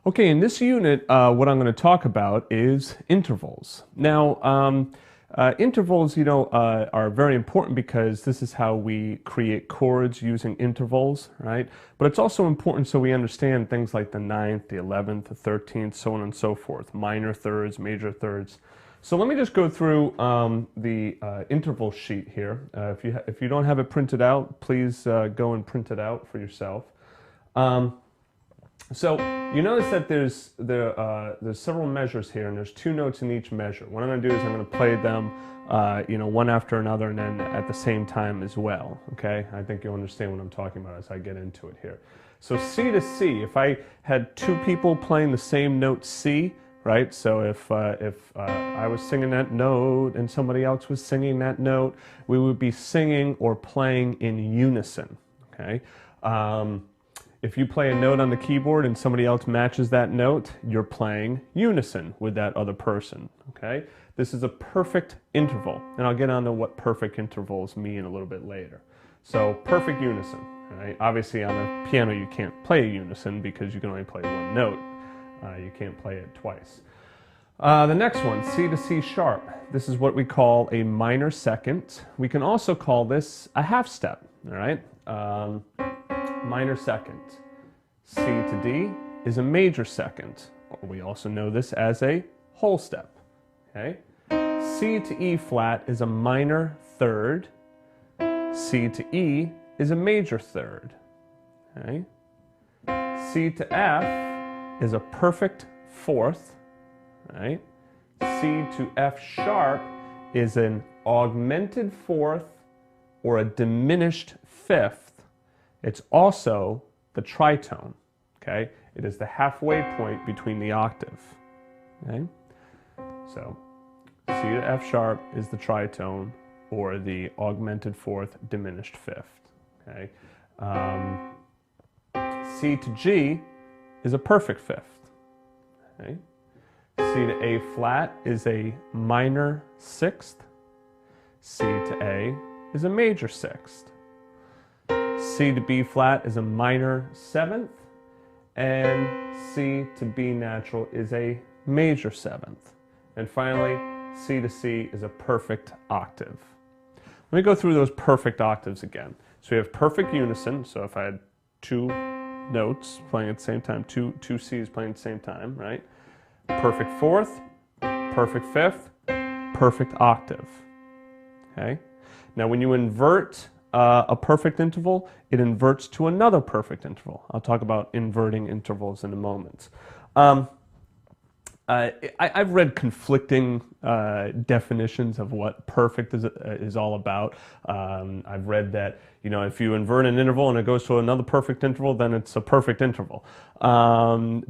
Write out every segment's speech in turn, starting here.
Okay, in this unit, what I'm going to talk about is intervals. Now, intervals, are very important because this is how we create chords using intervals, right? But it's also important so we understand things like the ninth, the 11th, the 13th, so on and so forth, minor thirds, major thirds. So let me just go through the interval sheet here. If you don't have it printed out, please go and print it out for yourself. So you notice that there's several measures here, and there's two notes in each measure. What I'm going to do is I'm going to play them, one after another, and then at the same time as well. Okay, I think you'll understand what I'm talking about as I get into it here. So C to C. If I had two people playing the same note C, right? So if I was singing that note and somebody else was singing that note, we would be singing or playing in unison. Okay. If you play a note on the keyboard and somebody else matches that note, you're playing unison with that other person, okay? This is a perfect interval, and I'll get on to what perfect intervals mean a little bit later. So, perfect unison, right? Obviously on a piano you can't play a unison because you can only play one note. You can't play it twice. The next one, C to C sharp. This is what we call a minor second. We can also call this a half step, all right? Minor second. C to D is a major second. We also know this as a whole step. Okay? C to E flat is a minor third. C to E is a major third. Okay? C to F is a perfect fourth. Right? C to F sharp is an augmented fourth or a diminished fifth. It's also the tritone, okay? It is the halfway point between the octave, okay? So C to F sharp is the tritone or the augmented fourth diminished fifth, okay? C to G is a perfect fifth, okay? C to A flat is a minor sixth. C to A is a major sixth. C to B flat is a minor seventh, and C to B natural is a major seventh. And finally, C to C is a perfect octave. Let me go through those perfect octaves again. So we have perfect unison, so if I had two notes playing at the same time, two C's playing at the same time, right? Perfect fourth, perfect fifth, perfect octave. Okay? Now when you invert a perfect interval, it inverts to another perfect interval. I'll talk about inverting intervals in a moment. I've read conflicting definitions of what perfect is all about. I've read that, if you invert an interval and it goes to another perfect interval, then it's a perfect interval.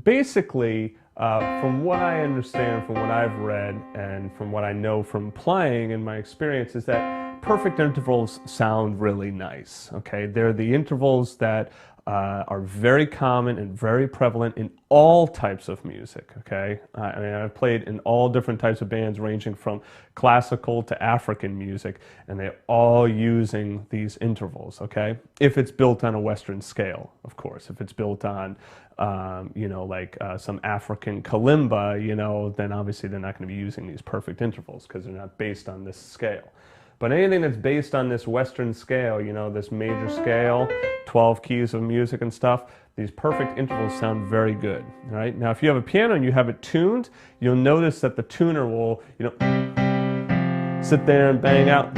Basically, from what I understand, from what I've read, and from what I know from playing and my experience, is that perfect intervals sound really nice, okay? They're the intervals that are very common and very prevalent in all types of music, okay? I mean, I've played in all different types of bands ranging from classical to African music, and they're all using these intervals, okay? If it's built on a Western scale, of course. If it's built on, some African kalimba, then obviously they're not going to be using these perfect intervals because they're not based on this scale. But anything that's based on this Western scale, this major scale, 12 keys of music and stuff, these perfect intervals sound very good, right? Now, if you have a piano and you have it tuned, you'll notice that the tuner will, sit there and bang out,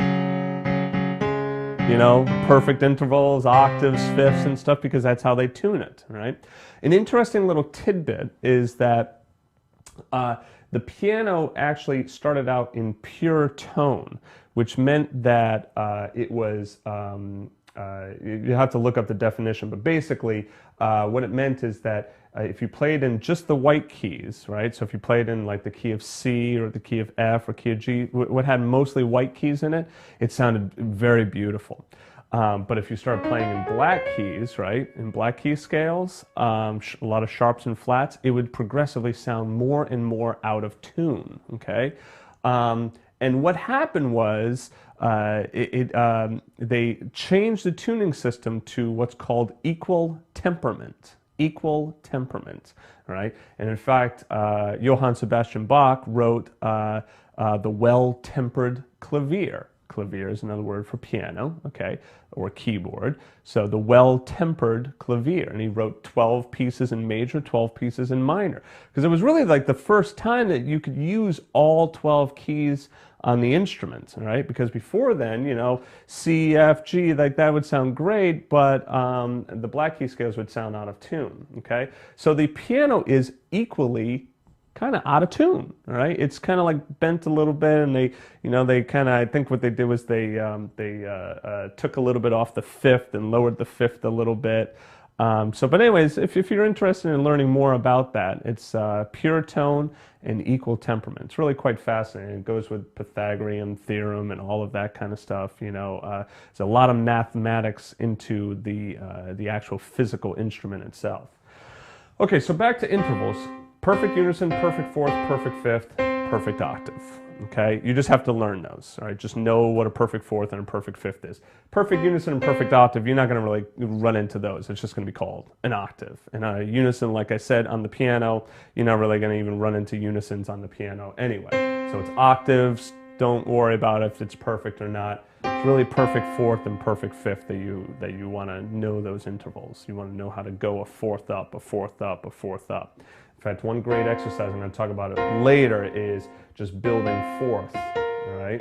perfect intervals, octaves, fifths, and stuff, because that's how they tune it, right? An interesting little tidbit is that the piano actually started out in pure tone, which meant that it was, you have to look up the definition, but basically what it meant is that if you played in just the white keys, right, so if you played in like the key of C or the key of F or key of G, what had mostly white keys in it, it sounded very beautiful. But if you start playing in black keys, right, in black key scales, a lot of sharps and flats, it would progressively sound more and more out of tune, okay? And what happened was they changed the tuning system to what's called equal temperament. equal temperament, all right? And in fact, Johann Sebastian Bach wrote the well-tempered clavier. Clavier is another word for piano, okay, or keyboard. So the well-tempered clavier, and he wrote 12 pieces in major, 12 pieces in minor, because it was really like the first time that you could use all 12 keys on the instrument, all right? Because before then, you know, C, F, G, like that would sound great, but the black key scales would sound out of tune, okay? So the piano is equally kind of out of tune, all right? It's kind of like bent a little bit, and they, you know, they kind of, I think what they did was they took a little bit off the fifth and lowered the fifth a little bit. But anyways, if you're interested in learning more about that, it's pure tone and equal temperament. It's really quite fascinating. It goes with Pythagorean theorem and all of that kind of stuff. You know, there's a lot of mathematics into the actual physical instrument itself. Okay, so back to intervals. Perfect unison, perfect fourth, perfect fifth, perfect octave. Okay, you just have to learn those. All right, just know what a perfect fourth and a perfect fifth is. Perfect unison and perfect octave, you're not going to really run into those. It's just going to be called an octave. And a unison, like I said, on the piano, you're not really going to even run into unisons on the piano anyway. So it's octaves. Don't worry about if it's perfect or not. It's really perfect fourth and perfect fifth that you want to know those intervals. You want to know how to go a fourth up, a fourth up, a fourth up. In fact, one great exercise, I'm going to talk about it later, is just building fourths, all right?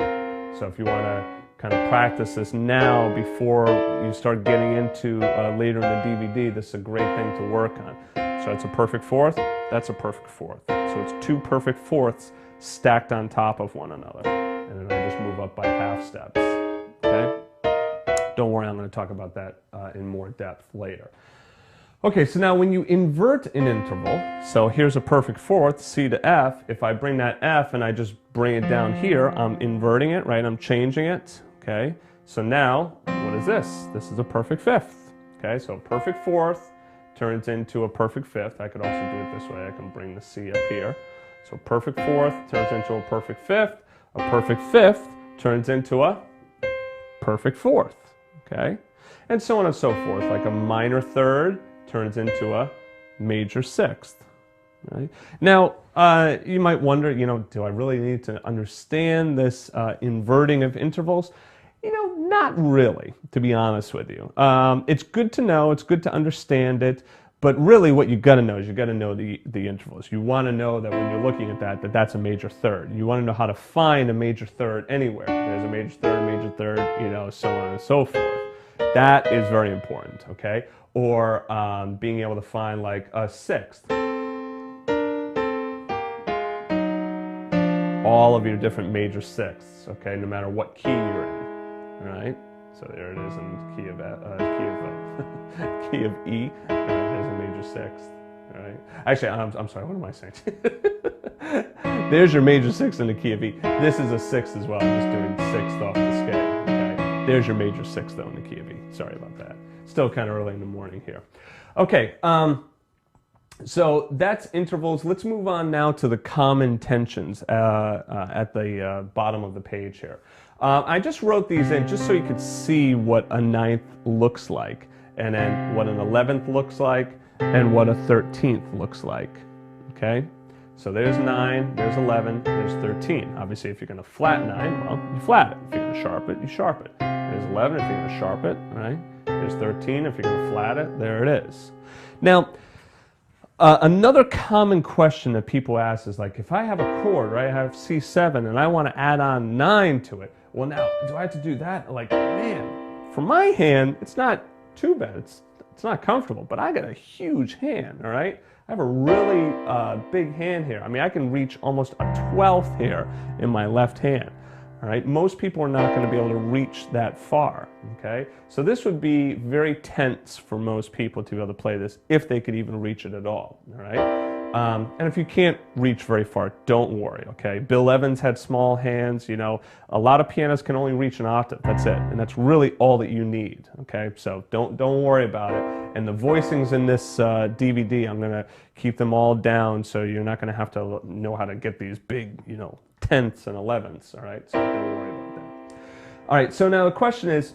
So if you want to kind of practice this now before you start getting into later in the DVD, this is a great thing to work on. So that's a perfect fourth, that's a perfect fourth. So it's two perfect fourths stacked on top of one another. And then I just move up by half steps, okay? Don't worry, I'm going to talk about that in more depth later. Okay, so now when you invert an interval, so here's a perfect fourth, C to F. If I bring that F and I just bring it down here, I'm inverting it, right? I'm changing it, okay? So now, what is this? This is a perfect fifth, okay? So a perfect fourth turns into a perfect fifth. I could also do it this way. I can bring the C up here. So perfect fourth turns into a perfect fifth. A perfect fifth turns into a perfect fourth, okay? And so on and so forth, like a minor third turns into a major sixth, right? Now, you might wonder, you know, do I really need to understand this inverting of intervals? You know, not really, to be honest with you. It's good to know, it's good to understand it, but really what you got to know is you got to know the intervals. You want to know that when you're looking at that that's a major third. You want to know how to find a major third anywhere. There's a major third, you know, so on and so forth. That is very important, okay? Or being able to find like a sixth. All of your different major sixths, okay, no matter what key you're in, all right? So there it is in key of key of E. There's a major sixth, all right? Actually, I'm sorry. What am I saying? There's your major sixth in the key of E. This is a sixth as well. I'm just doing sixth off the scale. Okay. There's your major sixth though in the key of E. Sorry about that. Still kind of early in the morning here. Okay. So that's intervals. Let's move on now to the common tensions at the bottom of the page here. I just wrote these in just so you could see what a ninth looks like, and then what an 11th looks like, and what a 13th looks like, okay? So there's 9, there's 11, there's 13. Obviously, if you're going to flat 9, well, you flat it. If you're going to sharp it, you sharp it. There's 11 if you're going to sharp it, right? There's 13 if you're going to flat it. There it is. Now, another common question that people ask is like, if I have a chord, right, I have C7, and I want to add on 9 to it, well, now, do I have to do that? Like, man, for my hand, it's not too bad. It's not comfortable, but I got a huge hand, all right? I have a really big hand here. I mean, I can reach almost a 12th here in my left hand, all right? Most people are not going to be able to reach that far, okay? So this would be very tense for most people to be able to play this if they could even reach it at all, right? And if you can't reach very far, don't worry, okay? Bill Evans had small hands, you know. A lot of pianists can only reach an octave, that's it. And that's really all that you need, okay? So don't worry about it. And the voicings in this DVD, I'm going to keep them all down so you're not going to have to know how to get these big, you know, 10ths and 11ths, all right? So don't worry about that. All right, so now the question is,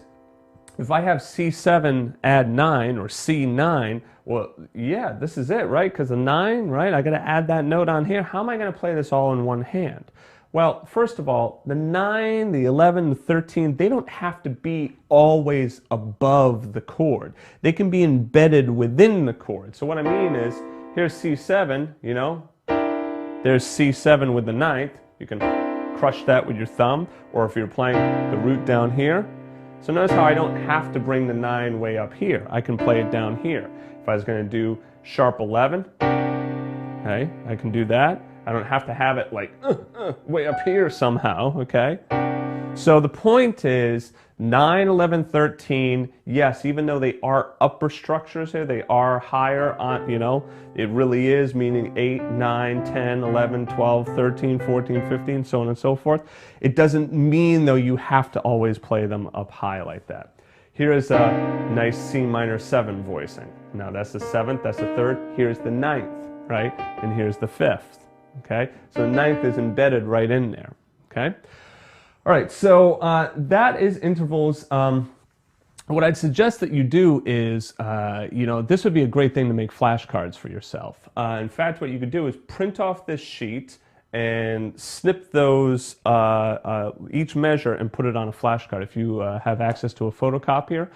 if I have C7 add 9 or C9, well, yeah, this is it, right? Because the 9, right? I got to add that note on here. How am I going to play this all in one hand? Well, first of all, the 9, the 11, the 13, they don't have to be always above the chord. They can be embedded within the chord. So what I mean is, here's C7, you know, there's C7 with the 9th. You can crush that with your thumb, or if you're playing the root down here. So notice how I don't have to bring the 9 way up here. I can play it down here. If I was going to do sharp 11, okay, I can do that. I don't have to have it like way up here somehow, okay? So the point is 9, 11, 13, yes, even though they are upper structures here, they are higher on, you know, it really is, meaning 8, 9, 10, 11, 12, 13, 14, 15, so on and so forth. It doesn't mean, though, you have to always play them up high like that. Here is a nice C minor 7 voicing. Now that's the 7th, that's the 3rd, here's the 9th, right? And here's the 5th, okay? So the 9th is embedded right in there, okay? All right, so that is intervals. What I'd suggest that you do is, you know, this would be a great thing to make flashcards for yourself. In fact, what you could do is print off this sheet and snip those, each measure, and put it on a flashcard. If you have access to a photocopier,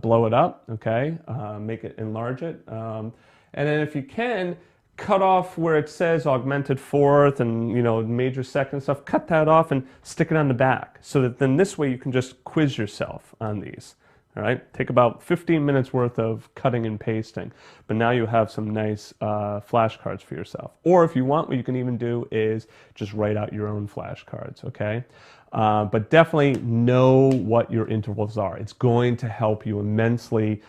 blow it up, okay? Make it, enlarge it. And then if you can, cut off where it says augmented fourth and, you know, major second stuff, cut that off and stick it on the back, so that then this way you can just quiz yourself on these. All right, take about 15 minutes worth of cutting and pasting, but now you have some nice flashcards for yourself. Or if you want, what you can even do is just write out your own flashcards, okay? But definitely know what your intervals are. It's going to help you immensely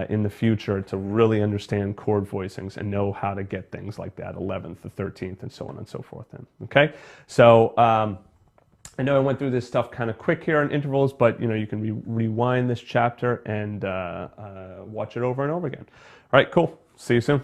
in the future to really understand chord voicings and know how to get things like that 11th, the 13th, and so on and so forth in, okay? So I know I went through this stuff kind of quick here on intervals, but you know, you can rewind this chapter and watch it over and over again. All right, cool. See you soon.